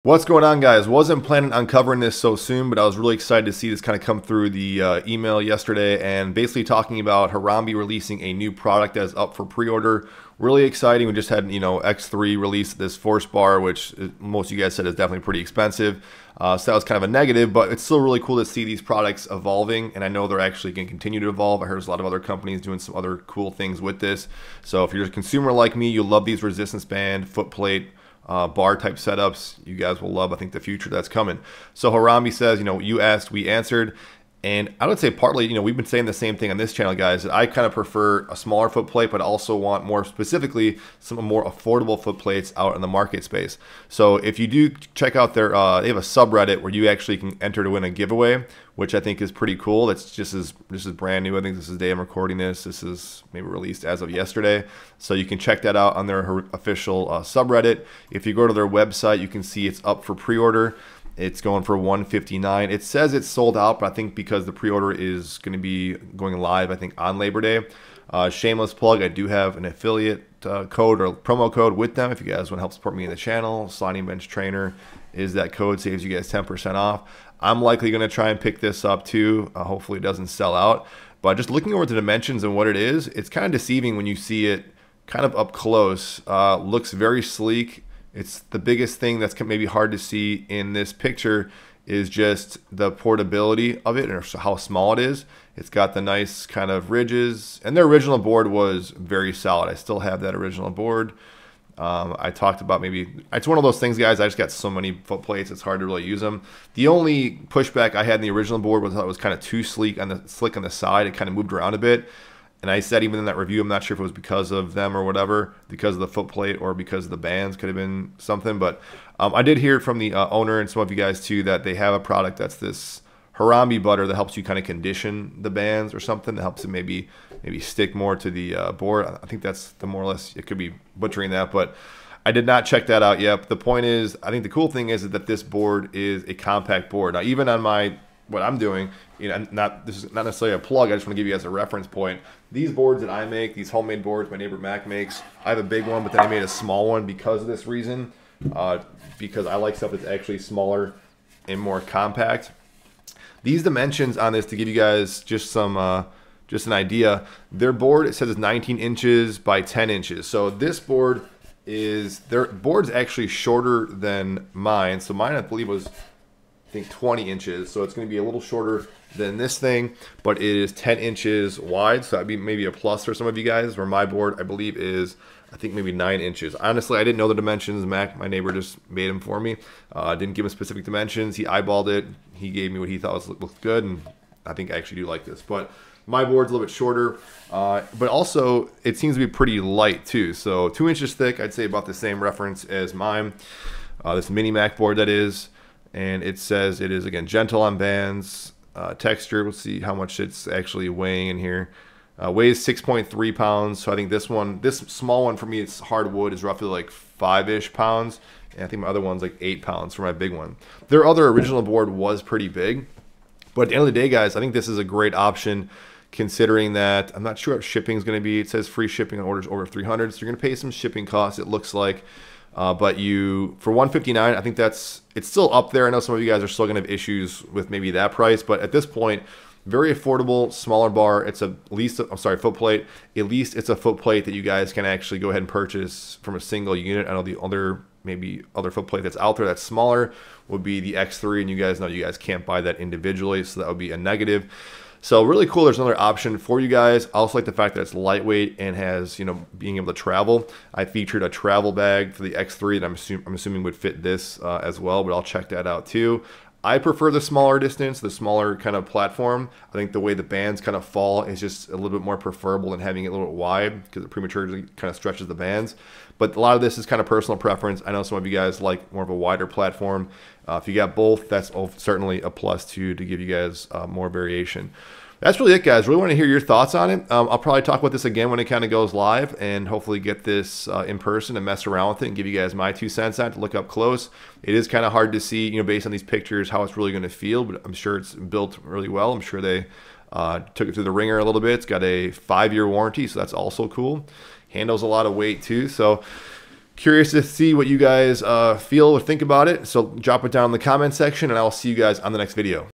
What's going on, guys? Wasn't planning on covering this so soon, but I was really excited to see this kind of come through the email yesterday, and basically talking about Harambe releasing a new product that's up for pre-order. Really exciting. We just had, X3 release this force bar, which most of you guys said is definitely pretty expensive. So that was kind of a negative, but it's still really cool to see these products evolving, and I know they're actually going to continue to evolve. I heard there's a lot of other companies doing some other cool things with this. So if you're a consumer like me, you'll love these resistance band, footplate, bar type setups. You guys will love, I think, the future that's coming. So Harambe says, you asked, we answered. And I would say partly, we've been saying the same thing on this channel, guys, that I kind of prefer a smaller foot plate, but also want more specifically some more affordable foot plates out in the market space. So if you do check out their, they have a subreddit where you actually can enter to win a giveaway, which I think is pretty cool. That's just as, this is brand new. I think this is the day I'm recording this. This is maybe released as of yesterday. So you can check that out on their official subreddit. If you go to their website, you can see it's up for pre-order. It's going for $159. It says it's sold out, but I think because the pre-order is going to be going live, I think, on Labor Day. Shameless plug, I do have an affiliate code or promo code with them. If you guys want to help support me in the channel, Sliding Bench Trainer is that code, saves you guys 10% off. I'm likely going to try and pick this up too. Hopefully it doesn't sell out. But just looking over the dimensions and what it is, it's kind of deceiving when you see it kind of up close. Looks very sleek. It's the biggest thing that's maybe hard to see in this picture is just the portability of it and how small it is. It's got the nice kind of ridges, and their original board was very solid. I still have that original board. I talked about it's one of those things, guys. I just got so many foot plates, it's hard to really use them. The only pushback I had in the original board was I thought it was kind of too slick on the side. It kind of moved around a bit. And I said even in that review, I'm not sure if it was because of them or whatever, because of the foot plate or because of the bands, could have been something. But I did hear from the owner and some of you guys too that they have a product that's this Harambe butter that helps you kind of condition the bands or something that helps it maybe stick more to the board. I think that's the more or less, it could be butchering that, but I did not check that out yet. But the point is, I think the cool thing is that this board is a compact board. Now, even on what I'm doing, this is not necessarily a plug. I just want to give you guys a reference point. These boards that I make, these homemade boards my neighbor Mac makes, I have a big one, but then I made a small one because of this reason, because I like stuff that's actually smaller and more compact. These dimensions on this, to give you guys just some, just an idea, their board, it says it's 19 inches by 10 inches. So this board their board's actually shorter than mine. So mine, I believe, was 20 inches, so it's going to be a little shorter than this thing, but it is 10 inches wide, so that'd be maybe a plus for some of you guys, where my board, I believe, is maybe 9 inches. Honestly, I didn't know the dimensions. Mac, my neighbor, just made them for me. Didn't give him specific dimensions. He eyeballed it. He gave me what he thought looked good, and I think I actually do like this. But my board's a little bit shorter, but also it seems to be pretty light too. So 2 inches thick, I'd say about the same reference as mine. This mini Mac board, that is. And it says it is, again, gentle on bands, texture. We'll see how much it's actually weighing in here. Weighs 6.3 pounds. So I think this small one for me, it's hardwood, is roughly like 5-ish pounds. And I think my other one's like 8 pounds for my big one. Their other original board was pretty big. But at the end of the day, guys, I think this is a great option, considering that I'm not sure what shipping is going to be. It says free shipping on orders over 300. So you're going to pay some shipping costs, it looks like. But for $159, I think it's still up there. I know some of you guys are still going to have issues with maybe that price, but at this point, very affordable, smaller bar. It's foot plate. At least it's a foot plate that you guys can actually go ahead and purchase from a single unit. I know the other foot plate that's out there that's smaller would be the X3, and you guys know you guys can't buy that individually, so that would be a negative. So really cool. There's another option for you guys. I also like the fact that it's lightweight and has, being able to travel. I featured a travel bag for the X3 that I'm assuming would fit this as well, but I'll check that out too. I prefer the smaller distance, the smaller kind of platform. I think the way the bands kind of fall is just a little bit more preferable than having it a little bit wide, because it prematurely kind of stretches the bands. But a lot of this is kind of personal preference. I know some of you guys like more of a wider platform. If you got both, that's certainly a plus too, to give you guys more variation. That's really it, guys. Really want to hear your thoughts on it. I'll probably talk about this again when it kind of goes live, and hopefully get this in person and mess around with it and give you guys my 2 cents on it to look up close. It is kind of hard to see, based on these pictures, how it's really going to feel, but I'm sure it's built really well. I'm sure they took it through the ringer a little bit. It's got a 5-year warranty, so that's also cool. Handles a lot of weight too. So Curious to see what you guys feel or think about it. So drop it down in the comment section, and I will see you guys on the next video.